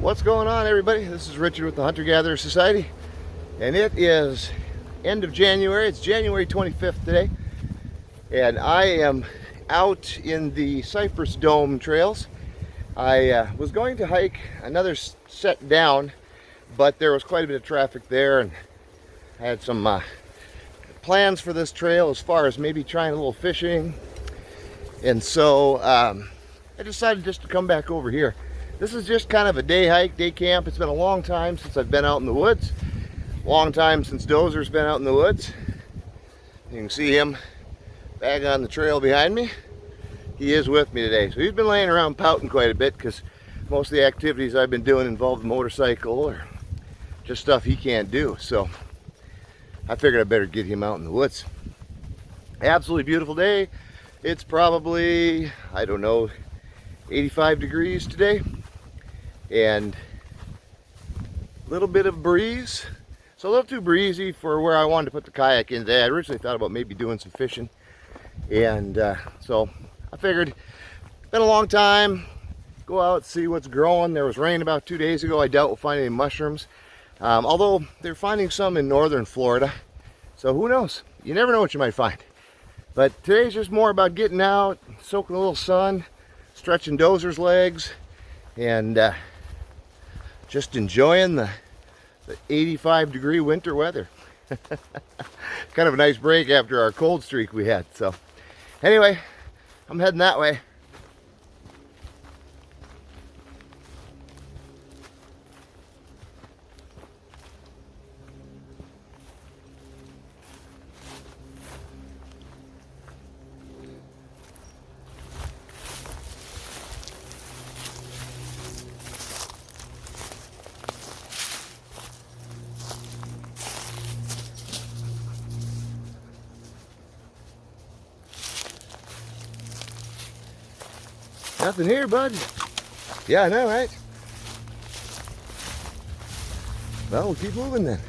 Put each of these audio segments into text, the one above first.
What's going on, everybody? This is Richard with the Hunter-Gatherer Society, and it is end of January. It's January 25th today, and I am out in the Cypress Dome trails. I was going to hike another set down, but there was quite a bit of traffic there, and I had some plans for this trail as far as maybe trying a little fishing, and so I decided just to come back over here. This is just kind of a day hike, day camp. It's been a long time since I've been out in the woods. Long time since Dozer's been out in the woods. You can see him back on the trail behind me. He is with me today. So he's been laying around pouting quite a bit because most of the activities I've been doing involve the motorcycle or just stuff he can't do. So I figured I better get him out in the woods. Absolutely beautiful day. It's probably, I don't know, 85 degrees today, and a little bit of breeze. So a little too breezy for where I wanted to put the kayak in today. I originally thought about maybe doing some fishing, and so I figured it's been a long time, go out, see what's growing. There was rain about 2 days ago. I doubt we'll find any mushrooms, although they're finding some in northern Florida, so who knows, you never know what you might find. But today's just more about getting out, soaking a little sun, stretching Dozer's legs, and just enjoying the 85 degree winter weather. Kind of a nice break after our cold streak we had. So anyway, I'm heading that way. Nothing here, bud. Yeah, I know, right? Well, we'll keep moving then.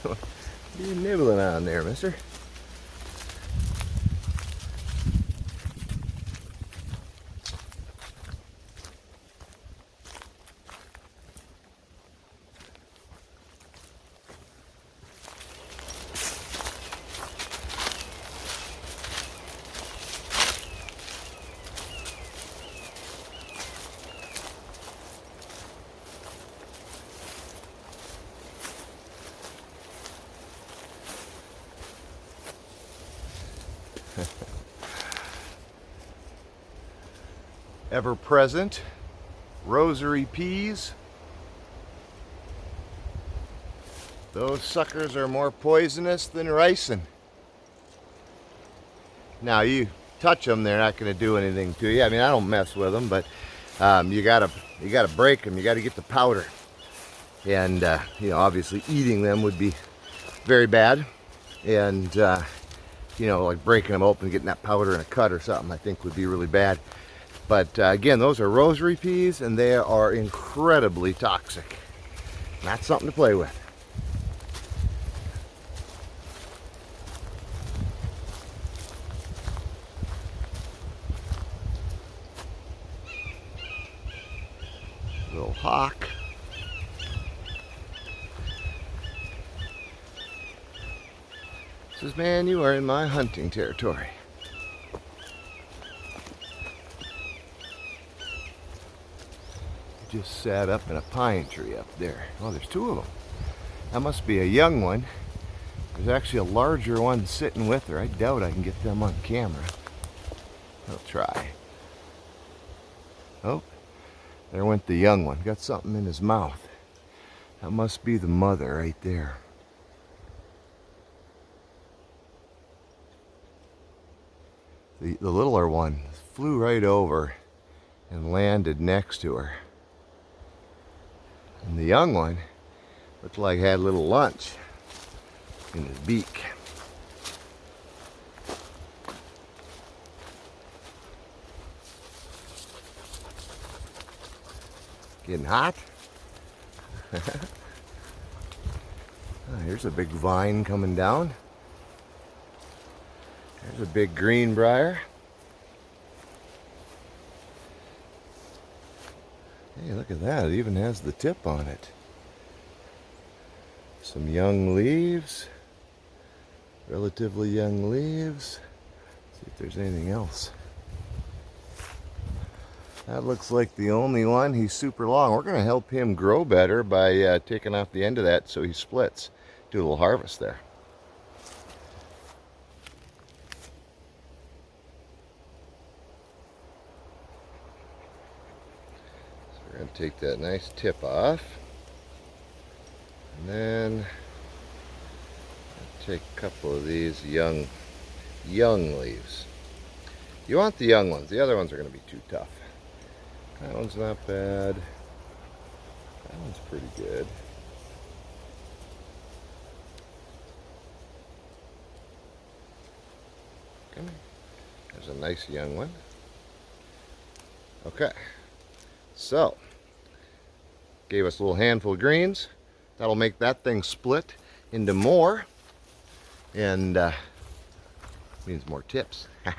What are you nibbling on there, mister? Ever-present rosary peas. Those suckers are more poisonous than ricin. Now you touch them, they're not going to do anything to you. I mean, I don't mess with them, but you gotta break them. You gotta get the powder, and you know, obviously eating them would be very bad, and you know, like breaking them open and getting that powder in a cut or something, I think would be really bad. But again, those are rosary peas, and they are incredibly toxic. Not something to play with. Little hawk. Says, man, you are in my hunting territory. Just sat up in a pine tree up there. Oh, there's two of them. That must be a young one. There's actually a larger one sitting with her. I doubt I can get them on camera. I'll try. Oh, there went the young one. Got something in his mouth. That must be the mother right there. The littler one flew right over and landed next to her. And the young one looked like had a little lunch in his beak. Getting hot? Oh, here's a big vine coming down. There's a big greenbrier. Hey, look at that. It even has the tip on it. Some young leaves. Relatively young leaves. See if there's anything else. That looks like the only one. He's super long. We're going to help him grow better by taking off the end of that so he splits. Do a little harvest there. So we're going to take that nice tip off. And then take a couple of these young leaves. You want the young ones. The other ones are going to be too tough. That one's not bad. That one's pretty good. Okay. There's a nice young one. Okay. So, gave us a little handful of greens. That'll make that thing split into more. And means more tips. That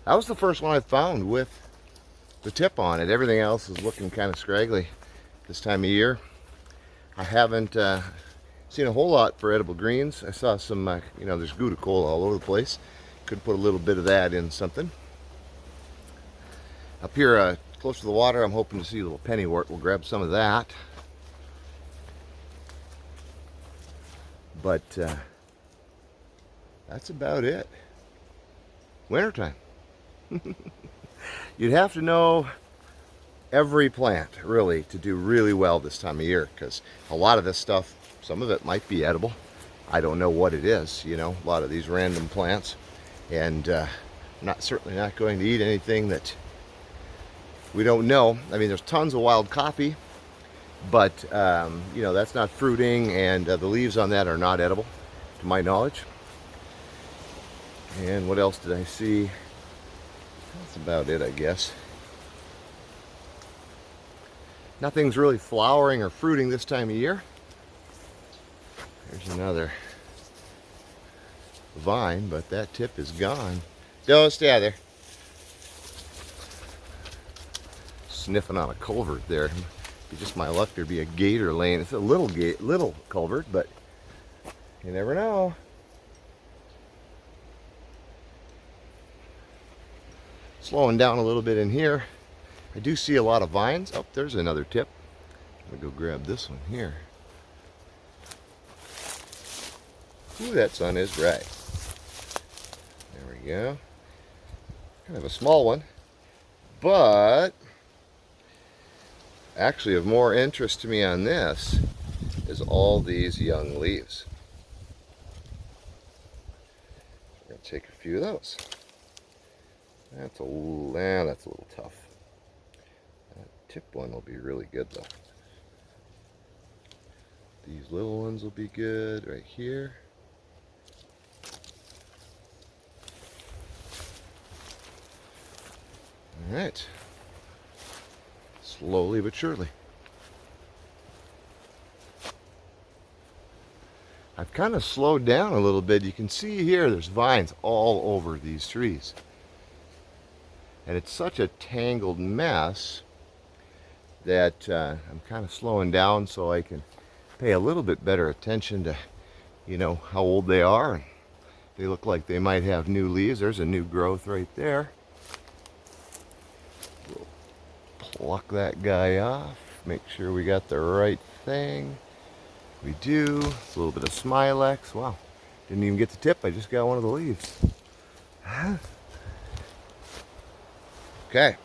was the first one I found with the tip on it. Everything else is looking kind of scraggly this time of year. I haven't seen a whole lot for edible greens. I saw some, there's Gouda cola all over the place. Could put a little bit of that in something. Up here close to the water, I'm hoping to see a little pennywort. We'll grab some of that. But that's about it. Wintertime. You'd have to know every plant, really, to do really well this time of year, because a lot of this stuff, some of it might be edible. I don't know what it is, a lot of these random plants. And certainly not going to eat anything that we don't know. I mean, there's tons of wild coffee, but, that's not fruiting, and the leaves on that are not edible, to my knowledge. And what else did I see? That's about it, I guess. Nothing's really flowering or fruiting this time of year. There's another vine, but that tip is gone. Don't stay there. Sniffing on a culvert there. Be just my luck there'd be a gator lane. It's a little culvert, but you never know. Slowing down a little bit in here. I do see a lot of vines. Oh, there's another tip. I'm gonna go grab this one here. Ooh, that sun is bright. There we go. Kind of a small one, but actually of more interest to me on this is all these young leaves. I'm gonna take a few of those. That's a little tough. That tip one will be really good though. These little ones will be good right here. All right. Slowly but surely. I've kind of slowed down a little bit. You can see here there's vines all over these trees. And it's such a tangled mess that I'm kind of slowing down so I can pay a little bit better attention to you know, how old they are. And they look like they might have new leaves. There's a new growth right there. We'll pluck that guy off. Make sure we got the right thing. We do. It's a little bit of Smilex. Wow. Didn't even get the tip. I just got one of the leaves. Okay.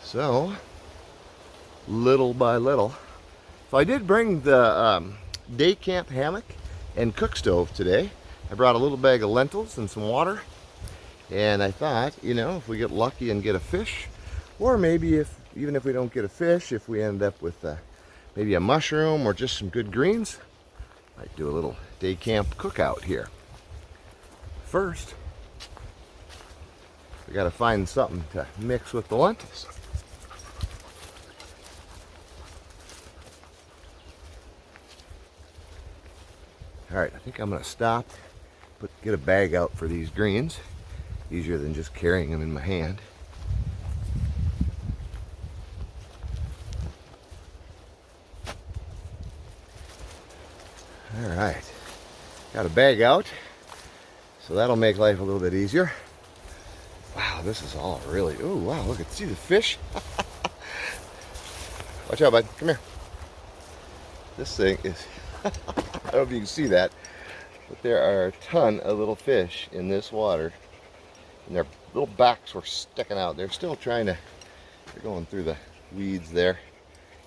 So, little by little. So I did bring the day camp hammock and cook stove today. I brought a little bag of lentils and some water. And I thought, you know, if we get lucky and get a fish, or maybe even if we don't get a fish, if we end up with maybe a mushroom or just some good greens, I'd do a little day camp cookout here. First, we got to find something to mix with the lentils. All right, I think I'm going to stop, get a bag out for these greens. Easier than just carrying them in my hand. All right, got a bag out, so that'll make life a little bit easier. Wow, this is all really, oh wow, look, see the fish? Watch out, bud, come here. This thing is, I don't know if you can see that, but there are a ton of little fish in this water. And their little backs were sticking out. They're still trying to, they're going through the weeds there,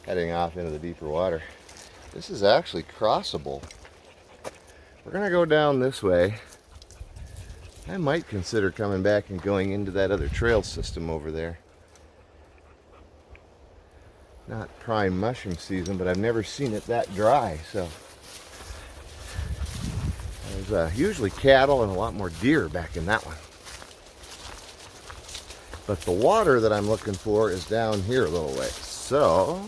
heading off into the deeper water. This is actually crossable. We're gonna go down this way. I might consider coming back and going into that other trail system over there. Not prime mushroom season, but I've never seen it that dry, so. There's usually cattle and a lot more deer back in that one. But the water that I'm looking for is down here a little ways. So,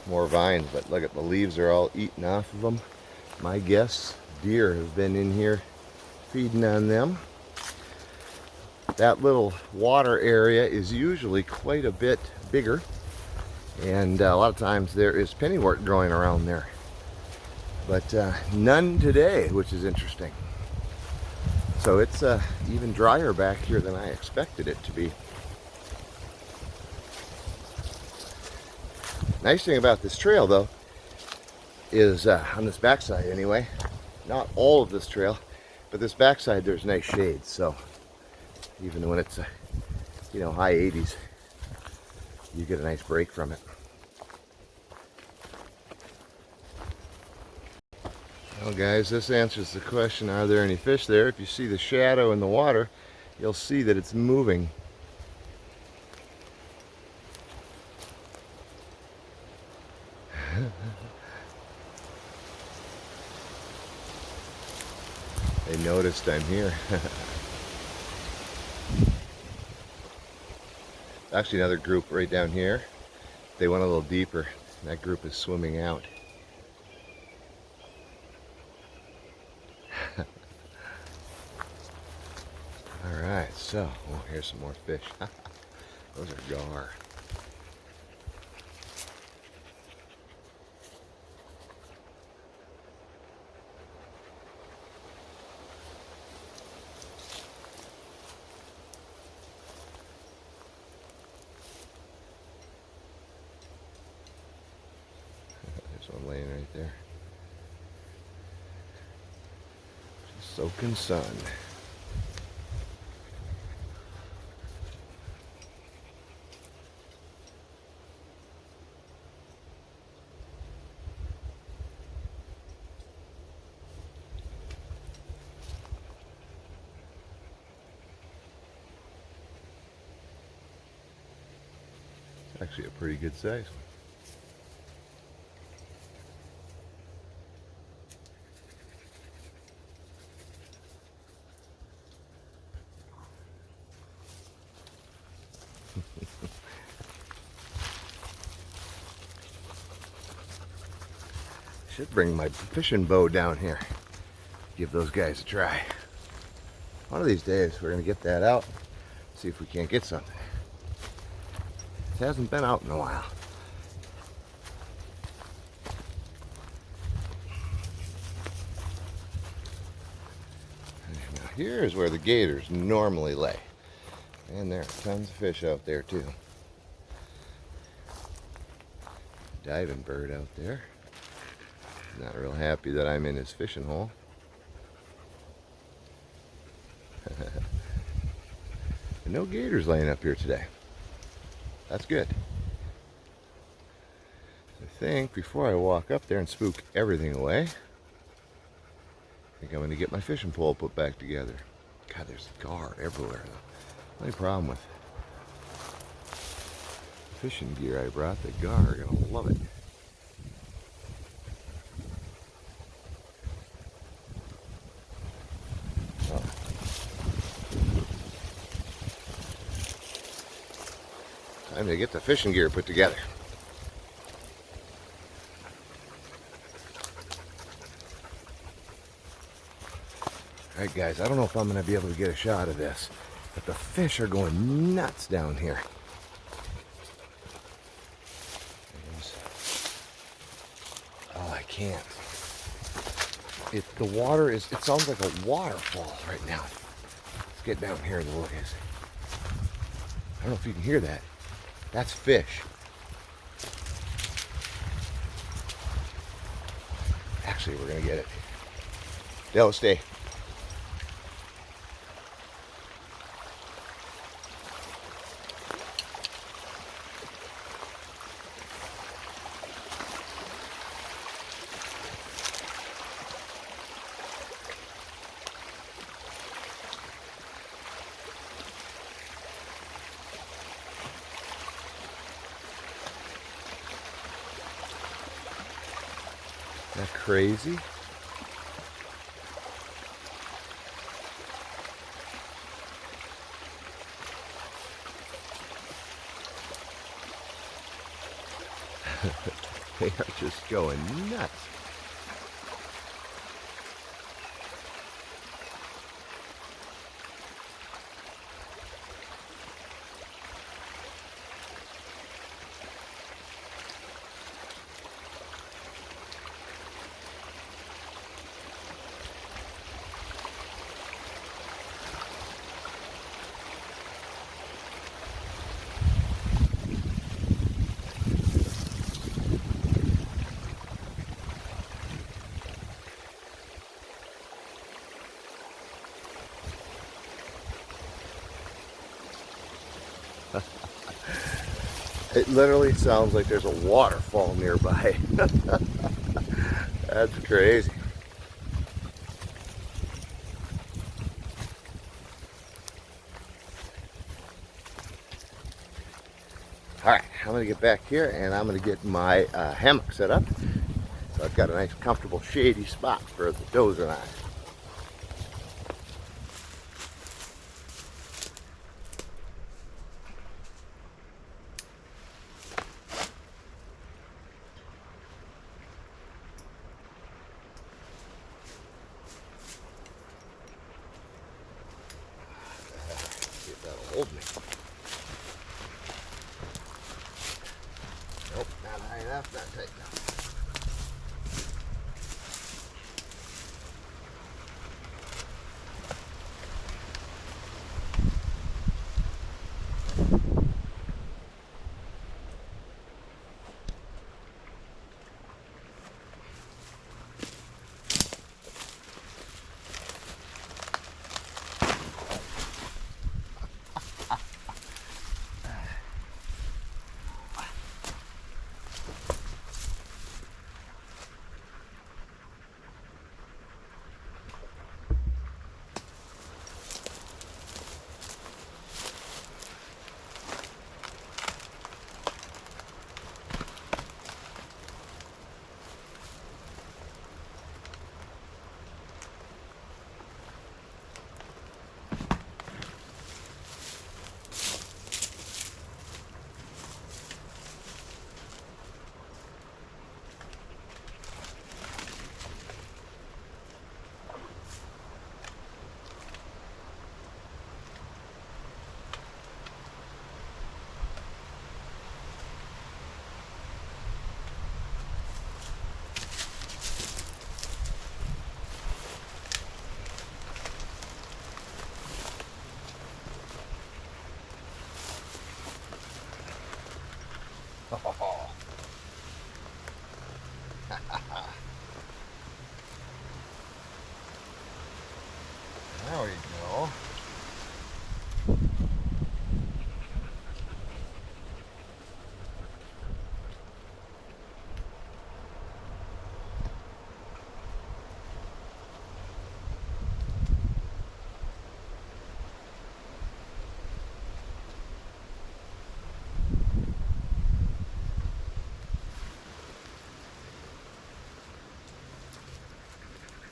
more vines, but look at the leaves are all eaten off of them. My guess, deer have been in here feeding on them. That little water area is usually quite a bit bigger. And a lot of times there is pennywort growing around there. But none today, which is interesting. So it's even drier back here than I expected it to be. Nice thing about this trail, though, is on this backside anyway, not all of this trail, but this backside there's nice shade. So even when it's you know, high 80s, you get a nice break from it. Well guys, this answers the question, are there any fish there? If you see the shadow in the water, you'll see that it's moving. They noticed I'm here. Actually another group right down here. They went a little deeper. That group is swimming out. Alright, so, oh, here's some more fish. Those are gar. There's one laying right there. Just soaking sun. Actually a pretty good size one. Should bring my fishing bow down here. Give those guys a try. One of these days we're going to get that out, see if we can't get something. It hasn't been out in a while. Now here's where the gators normally lay. And there are tons of fish out there too. Diving bird out there. Not real happy that I'm in his fishing hole. No gators laying up here today. That's good. I think before I walk up there and spook everything away, I think I'm going to get my fishing pole put back together. God, there's gar everywhere though. Only problem with fishing gear I brought, the gar are going to love it. Time to get the fishing gear put together. Alright guys, I don't know if I'm going to be able to get a shot of this, but the fish are going nuts down here. Oh, I can't. It sounds like a waterfall right now. Let's get down here and look. I don't know if you can hear that. That's fish. Actually, we're going to get it. Dell, stay. Isn't that crazy? They are just going nuts. It literally sounds like there's a waterfall nearby. That's crazy. Alright, I'm going to get back here and I'm going to get my hammock set up. So I've got a nice comfortable shady spot for the Dozer and I. See if that'll hold me. Nope, not high enough, not tight enough.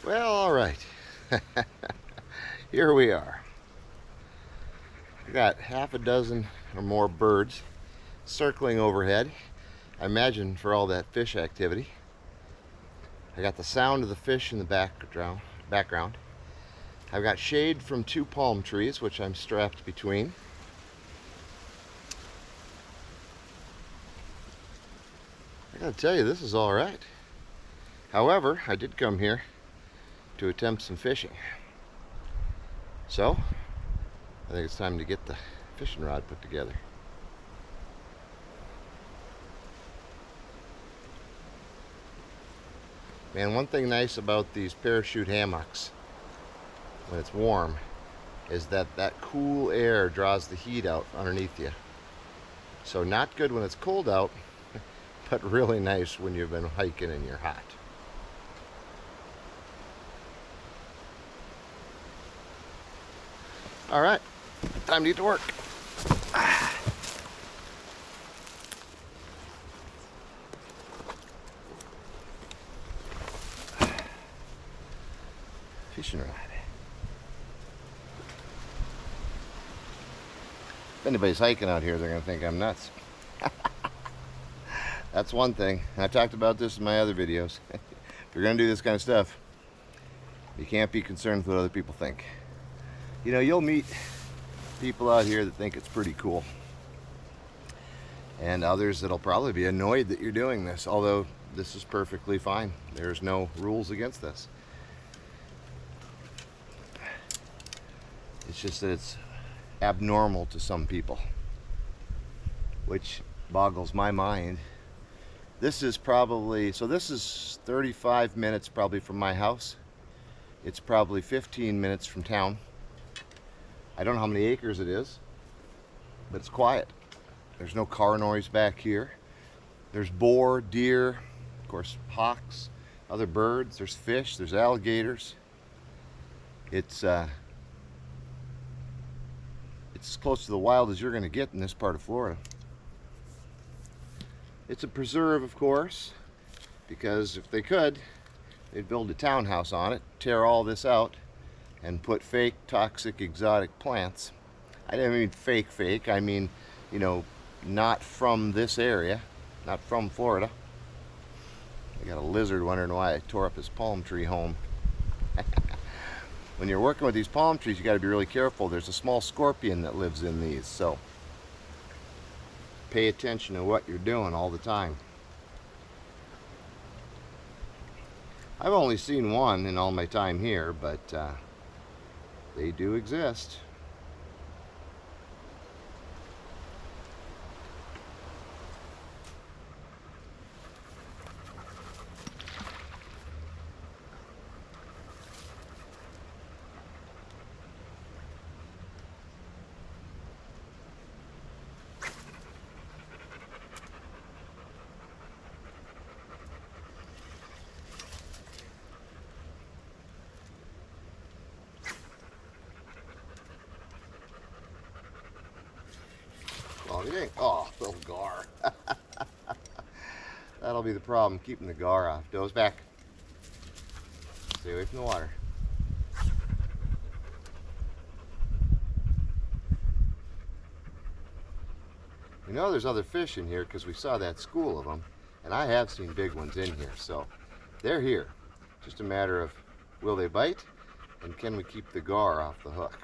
Well, all right. Here we are. I got half a dozen or more birds circling overhead. I imagine for all that fish activity. I got the sound of the fish in the background. I've got shade from 2 palm trees, which I'm strapped between. I gotta tell you, this is all right. However, I did come here to attempt some fishing. So, I think it's time to get the fishing rod put together. Man, one thing nice about these parachute hammocks when it's warm is that that cool air draws the heat out underneath you. So not good when it's cold out, but really nice when you've been hiking and you're hot. All right, time to get to work. Fishing rod. If anybody's hiking out here, they're gonna think I'm nuts. That's one thing. I talked about this in my other videos. If you're gonna do this kind of stuff, you can't be concerned with what other people think. You know, you'll meet people out here that think it's pretty cool, and others that'll probably be annoyed that you're doing this, although this is perfectly fine. There's no rules against this. It's just that it's abnormal to some people, which boggles my mind. This is probably, so this is 35 minutes probably from my house. It's probably 15 minutes from town. I don't know how many acres it is, but it's quiet. There's no car noise back here. There's boar, deer, of course hawks, other birds, there's fish, there's alligators. It's as close to the wild as you're going to get in this part of Florida. It's a preserve, of course, because if they could, they'd build a townhouse on it, tear all this out, and put fake, toxic, exotic plants. I didn't mean fake, I mean, you know, not from this area, not from Florida. I got a lizard wondering why I tore up his palm tree home. When you're working with these palm trees, you got to be really careful. There's a small scorpion that lives in these, so pay attention to what you're doing all the time. I've only seen one in all my time here, but they do exist. Oh, little gar. That'll be the problem, keeping the gar off. Doze back. Stay away from the water. You know there's other fish in here because we saw that school of them, and I have seen big ones in here, so they're here. Just a matter of will they bite, and can we keep the gar off the hook?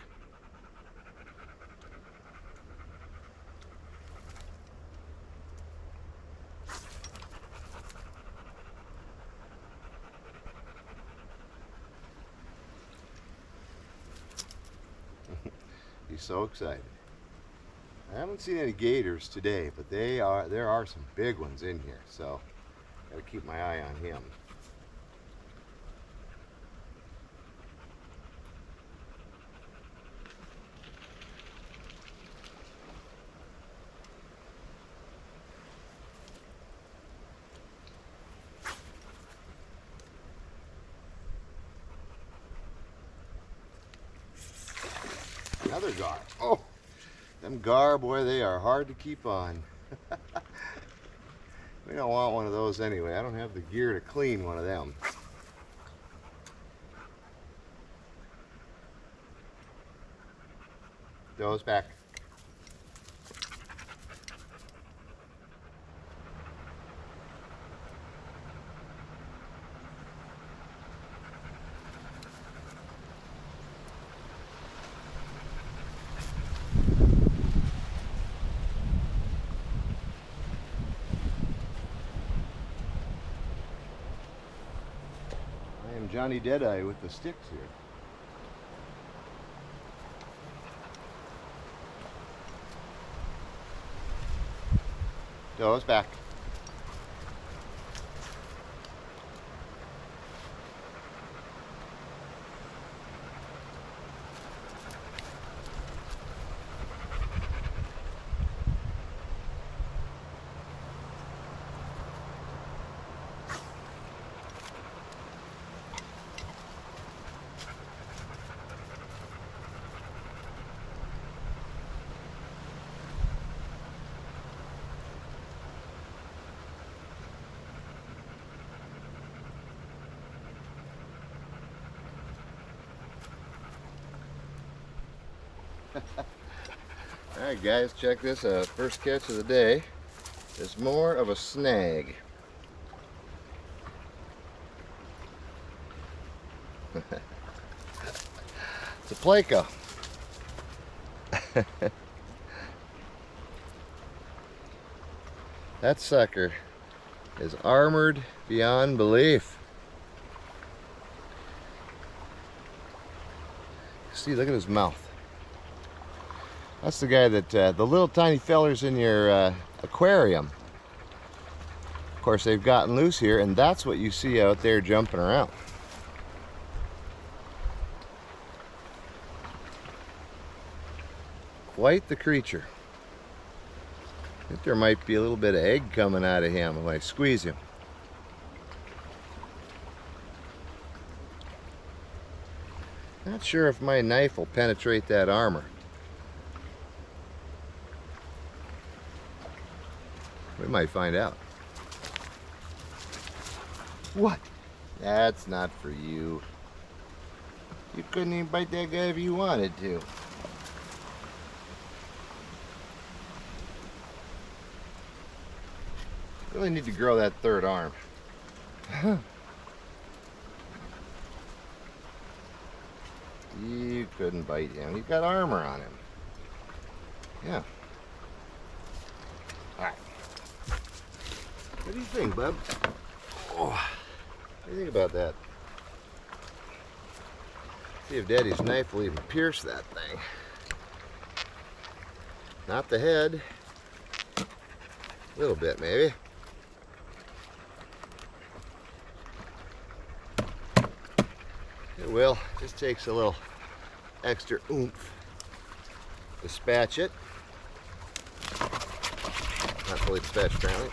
He's so excited. I haven't seen any gators today, but there are some big ones in here, so gotta keep my eye on him. Another gar. Oh, them gar, boy, they are hard to keep on. We don't want one of those anyway. I don't have the gear to clean one of them. Doze back. I am Johnny Deadeye with the sticks here. Doze back. Alright guys, check this out. First catch of the day is more of a snag. It's a Placo. That sucker is armored beyond belief. See, look at his mouth. That's the guy that, the little tiny fellers in your aquarium. Of course, they've gotten loose here, and that's what you see out there jumping around. Quite the creature. I think there might be a little bit of egg coming out of him if I squeeze him. Not sure if my knife will penetrate that armor. We might find out. What? That's not for you. You couldn't even bite that guy if you wanted to. Really need to grow that third arm. You couldn't bite him. He's got armor on him. Yeah. Alright. What do you think, bub? Oh, what do you think about that? See if Daddy's knife will even pierce that thing. Not the head. A little bit, maybe. It will. Just takes a little extra oomph. Dispatch it. Not fully dispatched, apparently.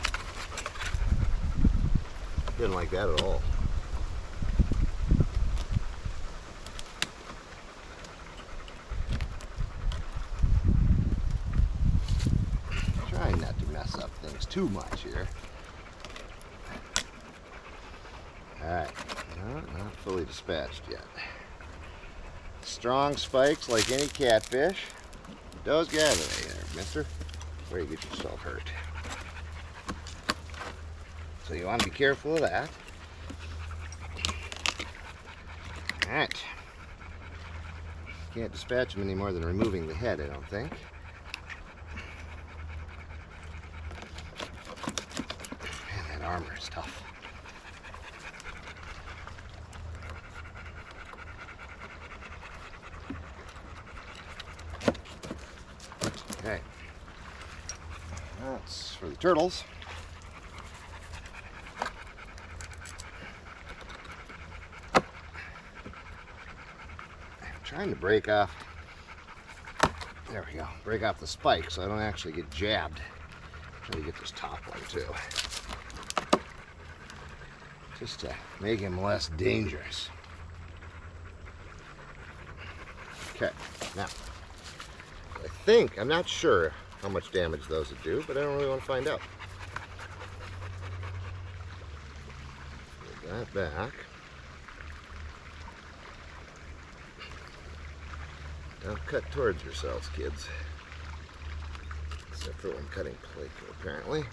Didn't like that at all. Trying not to mess up things too much here. Alright, no, not fully dispatched yet. Strong spikes like any catfish. Does gather there, mister. Where you get yourself hurt. So you want to be careful of that. Alright. Can't dispatch them any more than removing the head, I don't think. Man, that armor is tough. Okay. That's for the turtles. Trying to break off, there we go, break off the spike so I don't actually get jabbed. Try to get this top one too. Just to make him less dangerous. Okay, now, I think, I'm not sure how much damage those would do, but I don't really want to find out. Put that back. Don't cut towards yourselves, kids. Except for when cutting Pleco, apparently.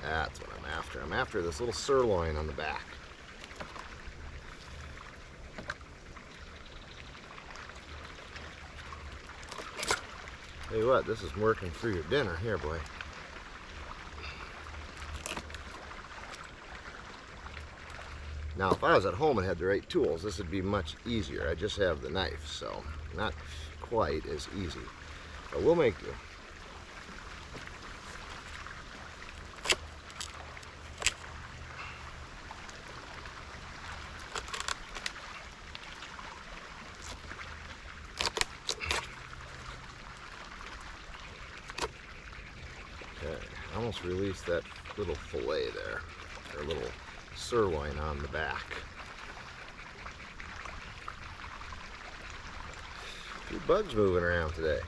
That's what I'm after. I'm after this little sirloin on the back. Tell you what, this is working for your dinner here, boy. Now, if I was at home and had the right tools, this would be much easier. I just have the knife, so not quite as easy. But we'll make do. Okay, almost released that little fillet there, or little sirloin on the back. A few bugs moving around today.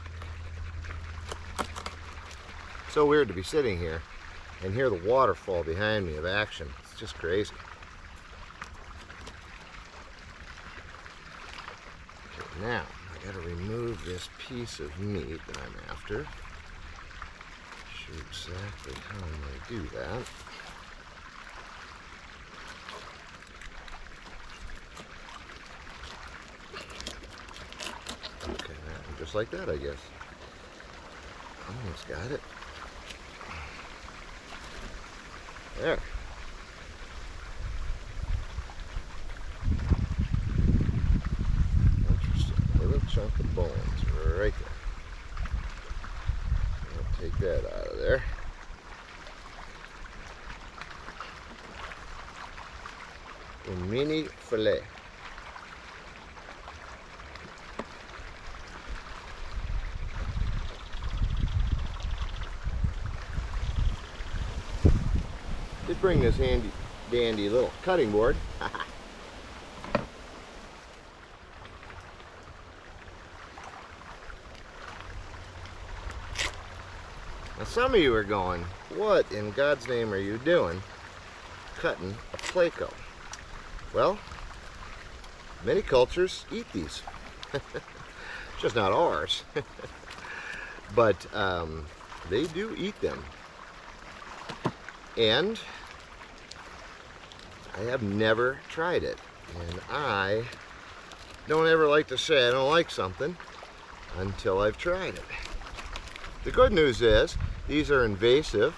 So weird to be sitting here and hear the waterfall behind me of action. It's just crazy. Okay, now I gotta remove this piece of meat that I'm after. Show exactly how I'm gonna do that. Okay, just like that, I guess. Almost got it. There. Interesting. A little chunk of bones right there. I'll take that out of there. A mini fillet. Did bring this handy dandy little cutting board. Now some of you are going, what in God's name are you doing cutting a Pleco? Well, many cultures eat these. Just not ours. But they do eat them. And I have never tried it. And I don't ever like to say I don't like something until I've tried it. The good news is these are invasive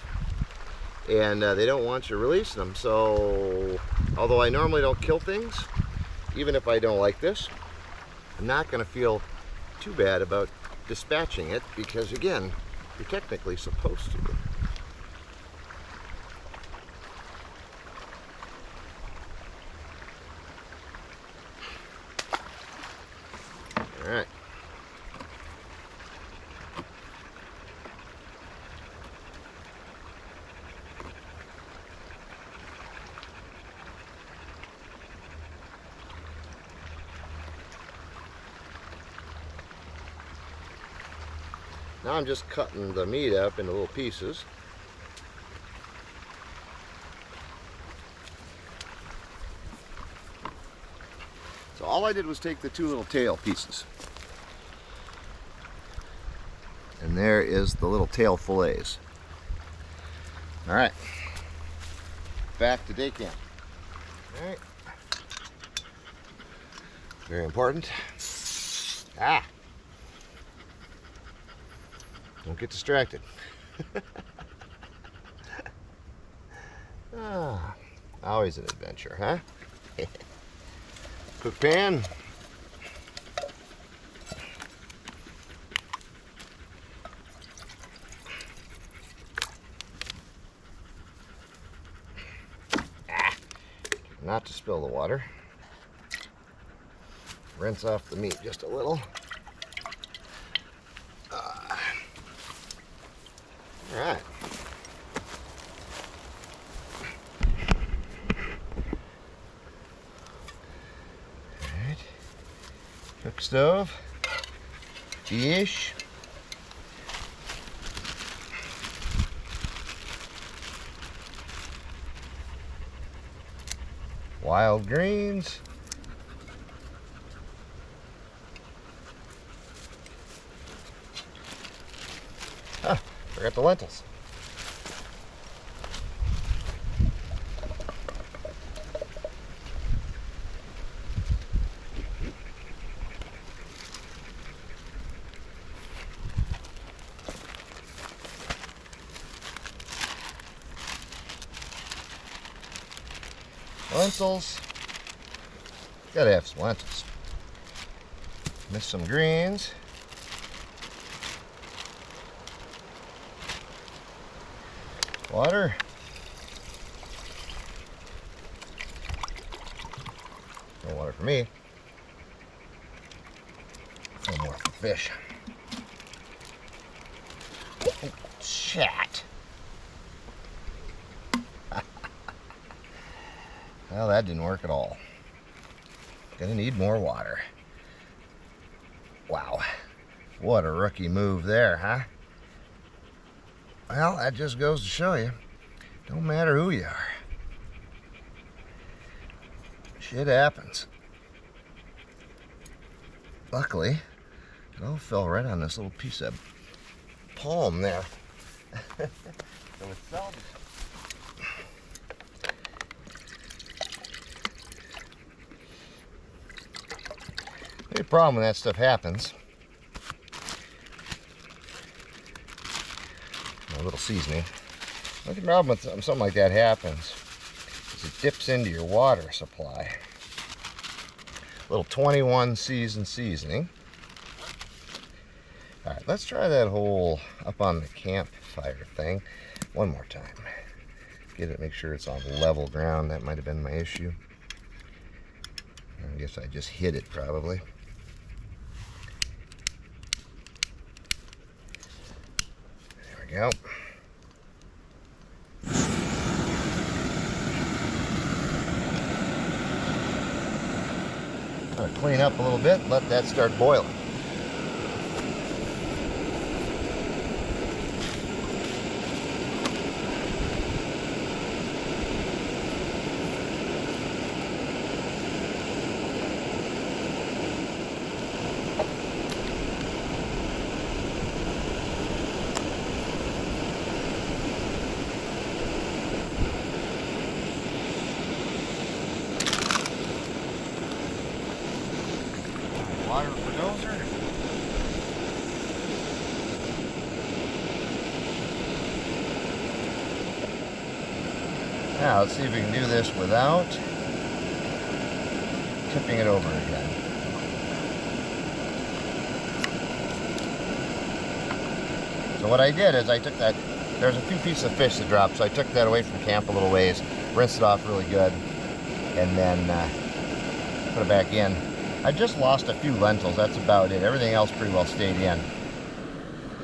and they don't want you to release them. So although I normally don't kill things, even if I don't like this, I'm not going to feel too bad about dispatching it because, again, you're technically supposed to. All right. Now I'm just cutting the meat up into little pieces. So all I did was take the two little tail pieces. And there is the little tail fillets. All right, back to day camp. All right, very important. Don't get distracted. Always an adventure, huh? Cook pan. Not to spill the water. Rinse off the meat just a little. All right. All right. Cook stove. Fish. Wild greens. got the lentils. Lentils. Gotta have some lentils. Missed some greens. Water. No water for me. No more for fish. Oh, chat. Well, that didn't work at all. Gonna need more water. Wow. What a rookie move there, huh? Well, that just goes to show you, don't matter who you are. Shit happens. Luckily, it all fell right on this little piece of palm there. So it's salvaged. The problem when that stuff happens, a little seasoning. The problem with something like that happens is it dips into your water supply. A little 21 season seasoning. All right, let's try that whole up on the campfire thing one more time. Get it, make sure it's on level ground. That might have been my issue. I guess I just hit it probably. There we go. I'm gonna clean up a little bit, let that start boiling. Water for Dozer. Now let's see if we can do this without tipping it over again. So what I did is I took that, there's a few pieces of fish that dropped, so I took that away from camp a little ways, rinsed it off really good, and then put it back in. I just lost a few lentils, that's about it. Everything else pretty well stayed in.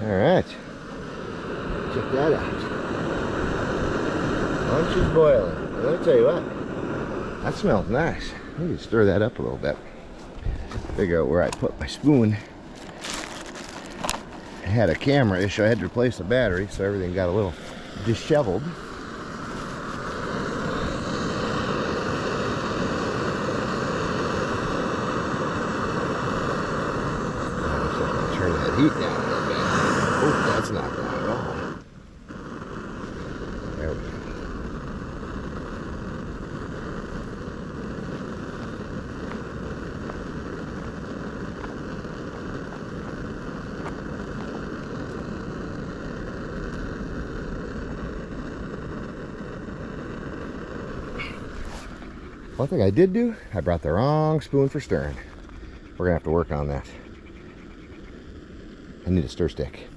Alright. Check that out. Lunch is boiling. Let me tell you what, that smells nice. Let me stir that up a little bit. Figure out where I put my spoon. I had a camera issue, I had to replace the battery, so everything got a little disheveled. Turn that heat down a little bit. Oh, that's not bad at all. There we go. One thing I did do, I brought the wrong spoon for stirring. We're gonna have to work on that. I need a stir stick.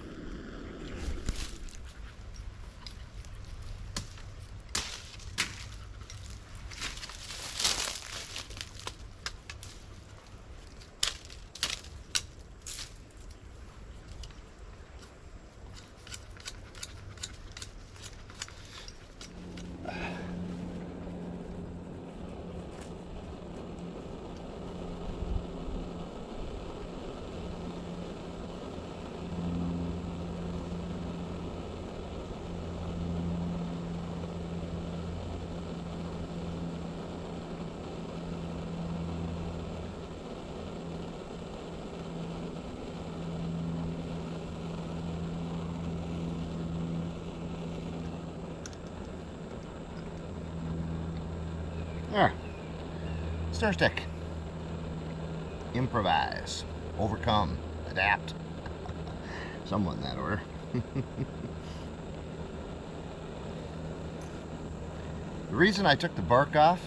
There. Stir stick. Improvise. Overcome. Adapt. Somewhat in that order. The reason I took the bark off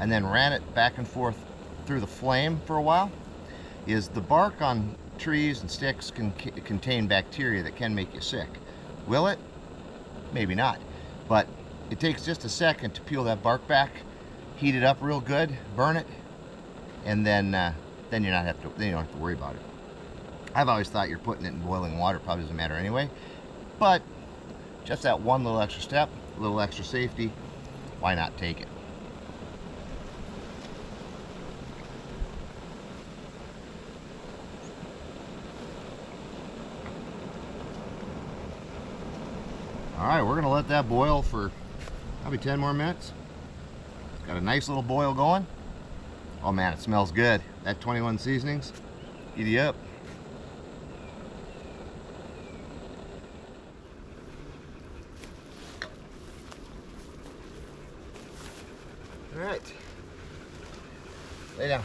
and then ran it back and forth through the flame for a while is the bark on trees and sticks can contain bacteria that can make you sick. Will it? Maybe not. But it takes just a second to peel that bark back, heat it up real good, burn it, and then you don't have to worry about it. I've always thought you're putting it in boiling water, probably doesn't matter anyway. But just that one little extra step, a little extra safety, why not take it? All right, we're gonna let that boil for probably 10 more minutes. It's got a nice little boil going. Oh man, it smells good. That 21 seasonings, giddy up. All right, lay down,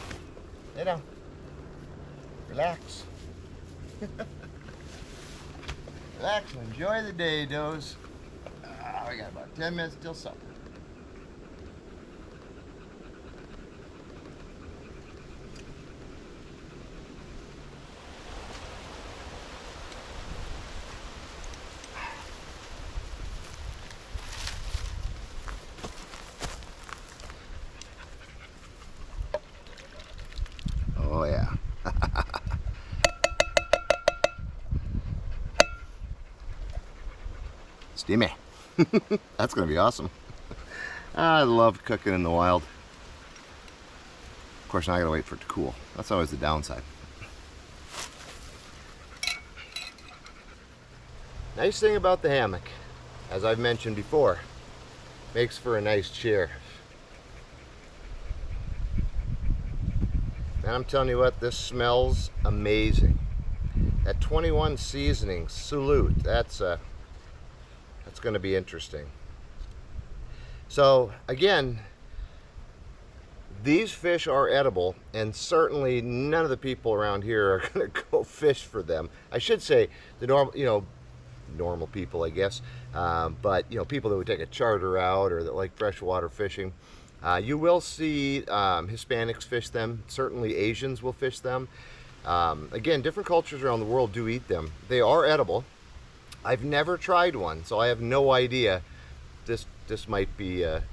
lay down, relax. Relax and enjoy the day, Doze. We got about 10 minutes till supper. Oh yeah. Steamy. That's gonna be awesome. I love cooking in the wild. Of course, now I gotta wait for it to cool. That's always the downside. Nice thing about the hammock, as I've mentioned before, makes for a nice chair. And I'm telling you what, this smells amazing. That 21 seasoning salute, that's going to be interesting. So again, these fish are edible, and certainly none of the people around here are going to go fish for them. I should say the normal people, I guess, but people that would take a charter out or that like freshwater fishing. You will see Hispanics fish them. Certainly Asians will fish them. Again, different cultures around the world do eat them. They are edible. I've never tried one, so I have no idea. This might be, a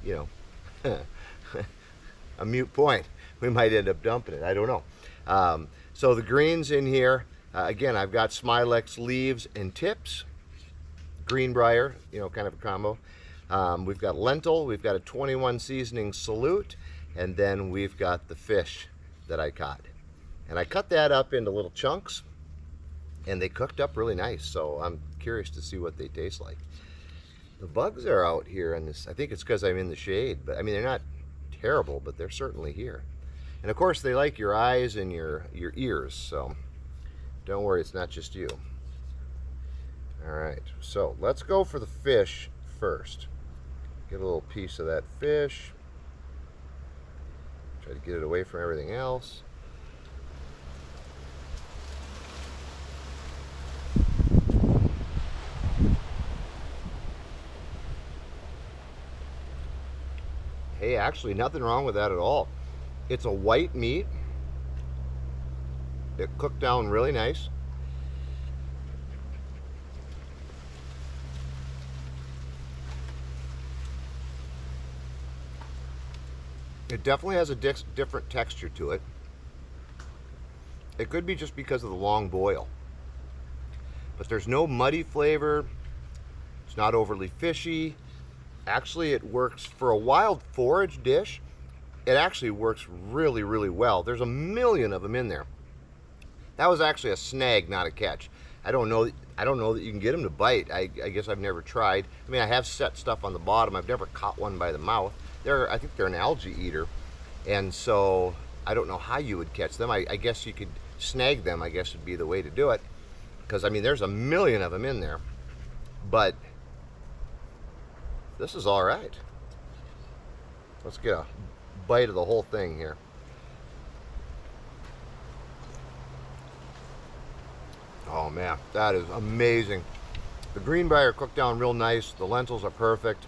moot point. We might end up dumping it. I don't know. So the greens in here, again, I've got Smilex leaves and tips. Greenbrier, kind of a combo. We've got lentil, we've got a 21 seasoning salute, and then we've got the fish that I caught. And I cut that up into little chunks, and they cooked up really nice, so I'm curious to see what they taste like. The bugs are out here in this. I think it's because I'm in the shade, but I mean, they're not terrible, but they're certainly here. And of course, they like your eyes and your ears, so don't worry, it's not just you. All right, so let's go for the fish first. Get a little piece of that fish. Try to get it away from everything else. Hey, actually, nothing wrong with that at all. It's a white meat. It cooked down really nice. It definitely has a different texture to it. It could be just because of the long boil. But there's no muddy flavor. It's not overly fishy. Actually, it works for a wild forage dish. It actually works really, really well. There's a million of them in there. That was actually a snag, not a catch. I don't know that you can get them to bite. I guess I've never tried. I mean, I have set stuff on the bottom. I've never caught one by the mouth. I think they're an algae eater, and so I don't know how you would catch them. I guess you could snag them, I guess would be the way to do it, because I mean, there's a million of them in there. But this is all right. Let's get a bite of the whole thing here. Oh man, that is amazing. The greenbrier are cooked down real nice. The lentils are perfect.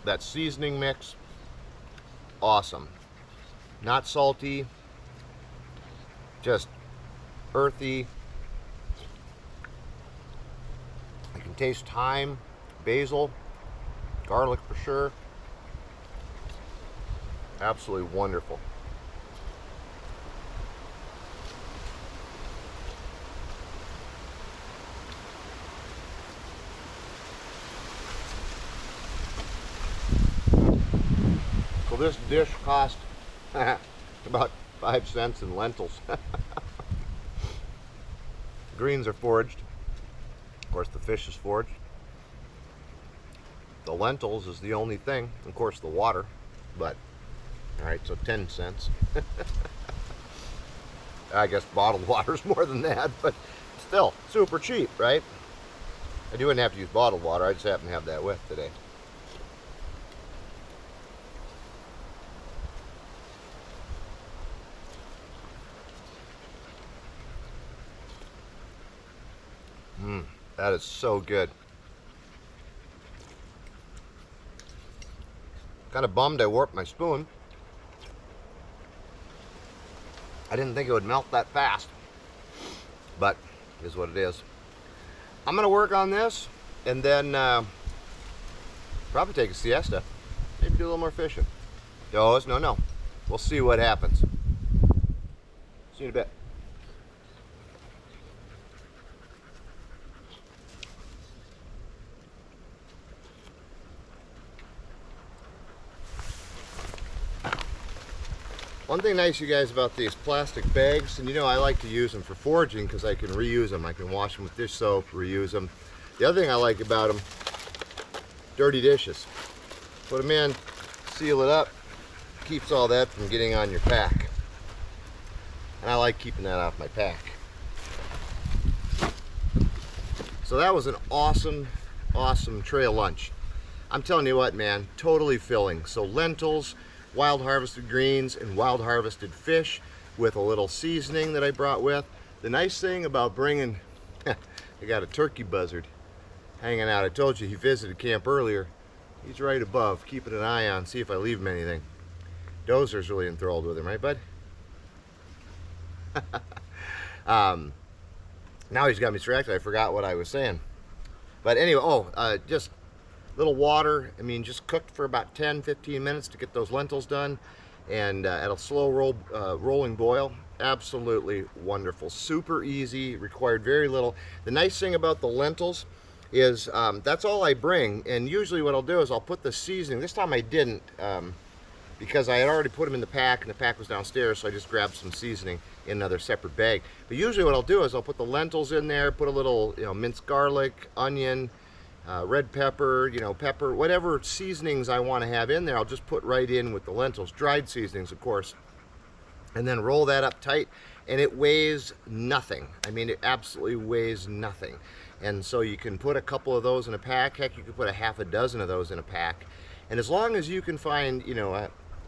That seasoning mix, awesome. Not salty, just earthy. I can taste thyme, basil, garlic for sure. Absolutely wonderful. So this dish cost about 5 cents in lentils. Greens are foraged. Of course, the fish is foraged. The lentils is the only thing. Of course, the water. But, all right, so 10 cents. I guess bottled water's more than that, but still, super cheap, right? I wouldn't have to use bottled water. I just happen to have that with today. That is so good. Kind of bummed I warped my spoon. I didn't think it would melt that fast, but it is what it is. I'm gonna work on this and then probably take a siesta. Maybe do a little more fishing. No. We'll see what happens. See you in a bit. One thing nice, you guys, about these plastic bags, and you know I like to use them for foraging because I can reuse them. I can wash them with dish soap, reuse them. The other thing I like about them, dirty dishes. Put them in, seal it up, keeps all that from getting on your pack. And I like keeping that off my pack. So that was an awesome, awesome trail lunch. I'm telling you what, man, totally filling. So lentils, wild harvested greens, and wild harvested fish with a little seasoning that I brought with. The nice thing about bringing, I got a turkey buzzard hanging out. I told you he visited camp earlier. He's right above, keeping an eye on, see if I leave him anything. Dozer's really enthralled with him, right, bud? Now he's got me distracted. I forgot what I was saying. But anyway, just little water. I mean, just cooked for about 10-15 minutes to get those lentils done, and at a slow rolling boil. Absolutely wonderful. Super easy, required very little. The nice thing about the lentils is that's all I bring, and usually what I'll do is I'll put the seasoning. This time I didn't because I had already put them in the pack, and the pack was downstairs, so I just grabbed some seasoning in another separate bag. But usually what I'll do is I'll put the lentils in there, put a little minced garlic, onion, red pepper, pepper, whatever seasonings I want to have in there, I'll just put right in with the lentils, dried seasonings, of course, and then roll that up tight, and it weighs nothing. I mean, it absolutely weighs nothing. And so you can put a couple of those in a pack. Heck, you could put a half a dozen of those in a pack. And as long as you can find,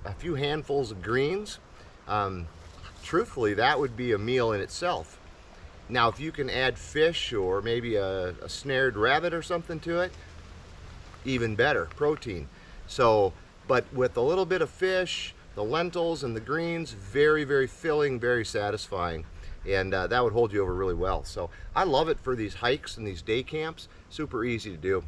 a few handfuls of greens, truthfully, that would be a meal in itself. Now, if you can add fish or maybe a snared rabbit or something to it, even better, protein. So, but with a little bit of fish, the lentils and the greens, very, very filling, very satisfying. And that would hold you over really well. So I love it for these hikes and these day camps. Super easy to do.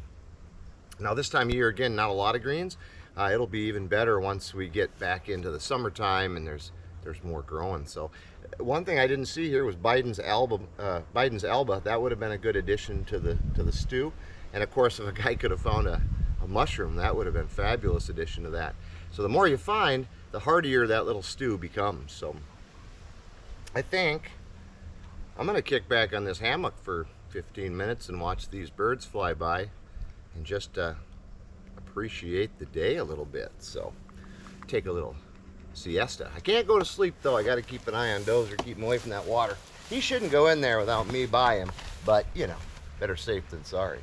Now this time of year, again, not a lot of greens. It'll be even better once we get back into the summertime and there's more growing. So one thing I didn't see here was Biden's Alba. That would have been a good addition to the stew. And of course, if a guy could have found a mushroom, that would have been a fabulous addition to that. So the more you find, the heartier that little stew becomes. So I think I'm gonna kick back on this hammock for 15 minutes and watch these birds fly by and just appreciate the day a little bit. So take a little siesta. I can't go to sleep though. I got to keep an eye on Dozer, keep him away from that water. He shouldn't go in there without me by him, but better safe than sorry.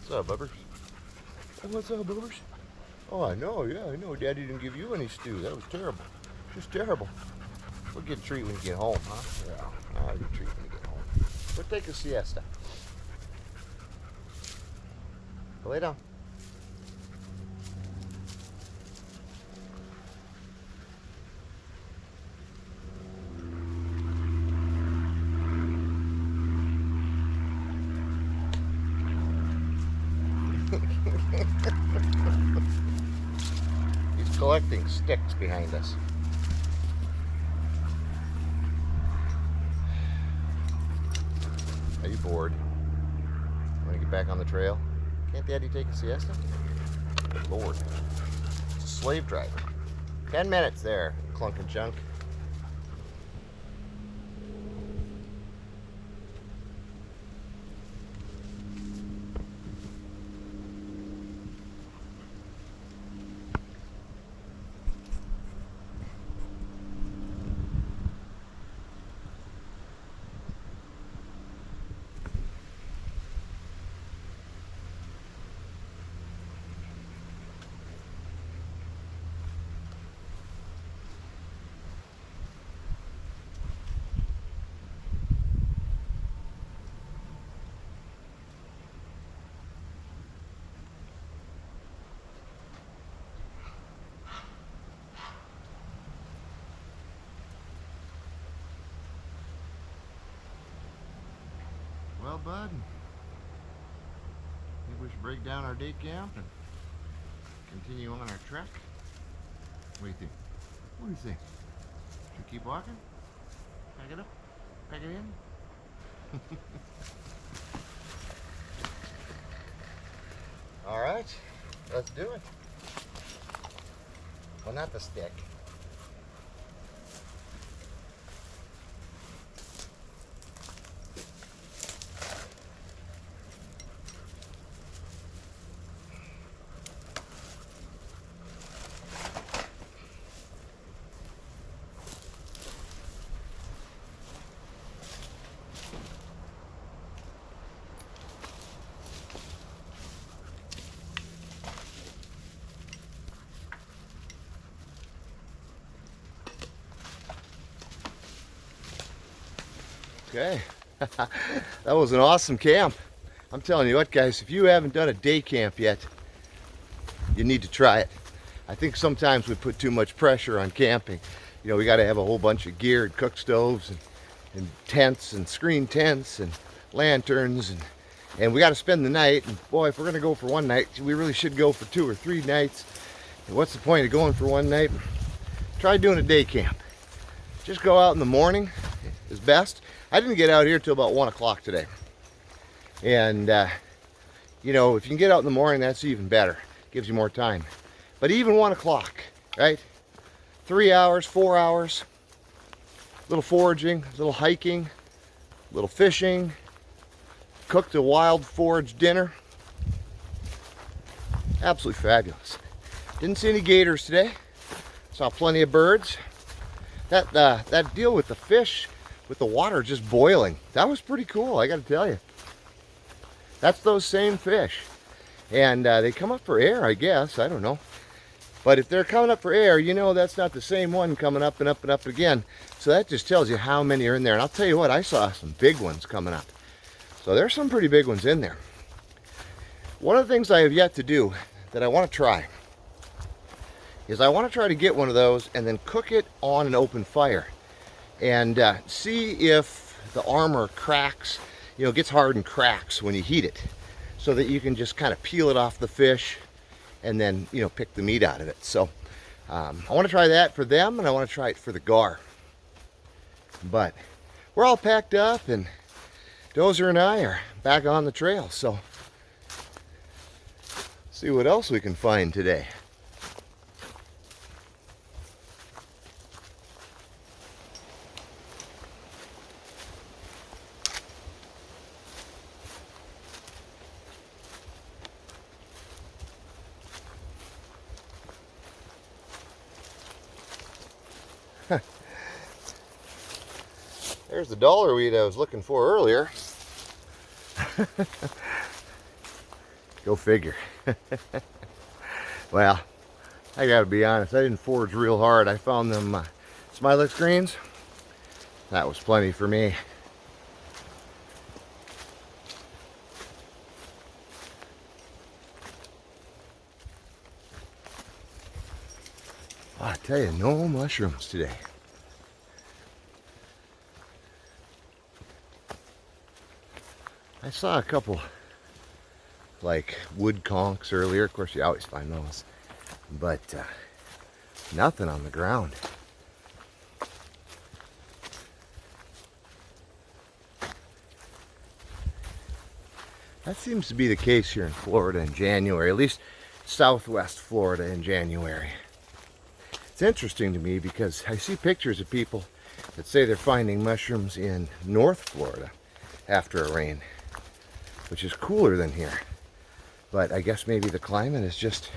What's up, Bubbers? What's up, Bubbers? Oh, I know, yeah, I know. Daddy didn't give you any stew. That was terrible. Just terrible. We'll get a treat when you get home, huh? Yeah, I'll get a treat when you get home. We'll take a siesta. Go lay down. He's collecting sticks behind us. Are you bored? Want to get back on the trail? Can't Daddy take a siesta? Good Lord. It's a slave driver. 10 minutes there, clunk and chunk. Well, bud, I think we should break down our day camp and continue on our trek. What do you think? What do you think? Should we keep walking? Pack it up? Pack it in? All right, let's do it. Well, not the stick. Okay, that was an awesome camp. I'm telling you what, guys, if you haven't done a day camp yet, you need to try it. I think sometimes we put too much pressure on camping. You know, we got to have a whole bunch of gear and cook stoves and tents and screen tents and lanterns and we got to spend the night. And boy, if we're going to go for one night, we really should go for 2 or 3 nights. And what's the point of going for one night? Try doing a day camp. Just go out in the morning is best. I didn't get out here till about 1 o'clock today. And, you know, if you can get out in the morning, that's even better. Gives you more time. But even 1 o'clock, right? 3 hours, 4 hours. A little foraging, a little hiking, a little fishing. Cooked a wild forage dinner. Absolutely fabulous. Didn't see any gators today. Saw plenty of birds. That deal with the fish, with the water just boiling, that was pretty cool, I gotta tell you. That's those same fish. And they come up for air, I guess, I don't know. But if they're coming up for air, you know that's not the same one coming up and up and up again. So that just tells you how many are in there. And I'll tell you what, I saw some big ones coming up. So there's some pretty big ones in there. One of the things I have yet to do that I want to try is I want to try to get one of those and then cook it on an open fire and see if the armor cracks, you know, gets hard and cracks when you heat it, so that you can just kind of peel it off the fish and then, you know, pick the meat out of it. So I want to try that for them, and I want to try it for the gar. But we're all packed up, and Dozer and I are back on the trail, so see what else we can find today. There's the dollar weed I was looking for earlier. Go figure. Well, I gotta be honest, I didn't forage real hard. I found them Smilex greens. That was plenty for me. I tell you, no mushrooms today. I saw a couple like wood conchs earlier. Of course, you always find those, but nothing on the ground. That seems to be the case here in Florida in January, at least southwest Florida in January. It's interesting to me because I see pictures of people that say they're finding mushrooms in North Florida after a rain, which is cooler than here. But I guess maybe the climate is just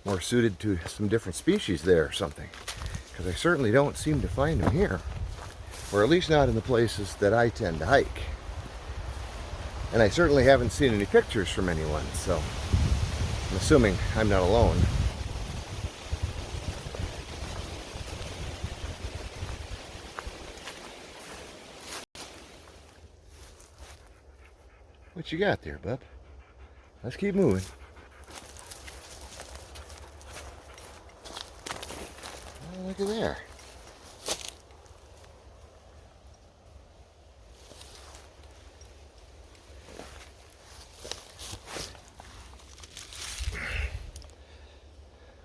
more suited to some different species there or something, because I certainly don't seem to find them here, or at least not in the places that I tend to hike. And I certainly haven't seen any pictures from anyone, so I'm assuming I'm not alone. What you got there, bub? Let's keep moving. Oh, look at there.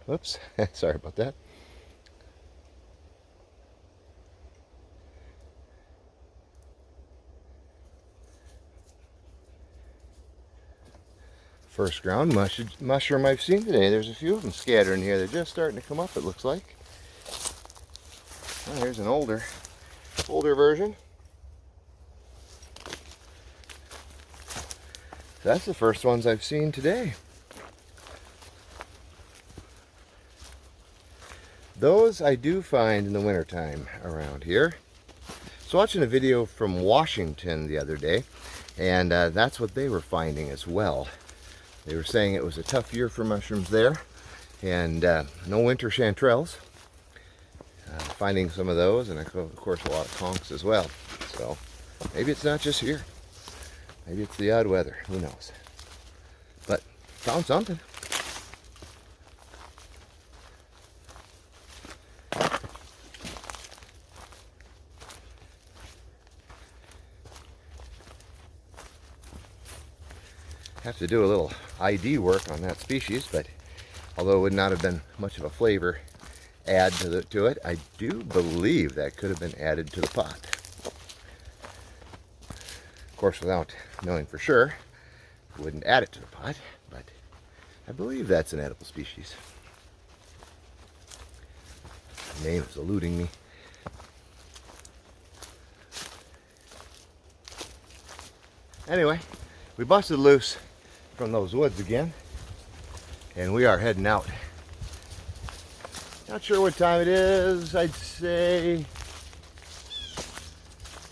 Whoops, sorry about that. First ground mushroom I've seen today. There's a few of them scattered in here. They're just starting to come up, it looks like. Oh, here's an older version. That's the first ones I've seen today. Those I do find in the wintertime around here. So watching a video from Washington the other day, and that's what they were finding as well. They were saying it was a tough year for mushrooms there, and no winter chanterelles. Finding some of those, and of course a lot of conchs as well. So maybe it's not just here. Maybe it's the odd weather. Who knows? But found something. Have to do a little ID work on that species, but although it would not have been much of a flavor add to it, I do believe that could have been added to the pot. Of course, without knowing for sure, I wouldn't add it to the pot, but I believe that's an edible species. The name is eluding me. Anyway, we busted loose from those woods again, and we are heading out. Not sure what time it is. I'd say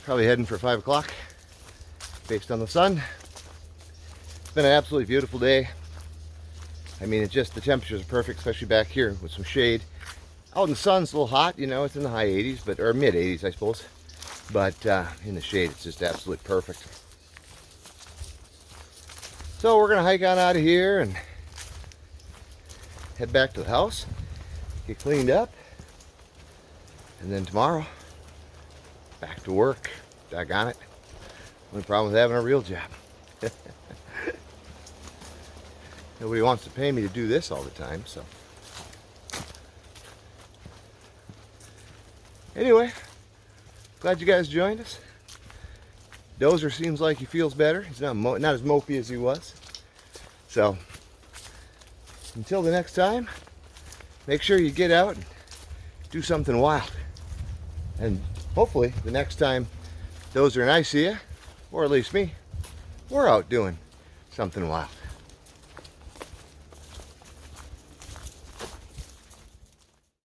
probably heading for 5 o'clock based on the sun. It's been an absolutely beautiful day. I mean, it's just the temperatures are perfect, especially back here with some shade. Out in the sun's a little hot, you know, it's in the high 80s, but or mid 80s, I suppose. But in the shade, it's just absolutely perfect. So we're gonna hike on out of here and head back to the house, get cleaned up, and then tomorrow, back to work. Doggone it. Only problem with having a real job. Nobody wants to pay me to do this all the time, so. Anyway, glad you guys joined us. Dozer seems like he feels better. He's not as mopey as he was. So, until the next time, make sure you get out and do something wild. And hopefully, the next time Dozer and I see you, or at least me, we're out doing something wild.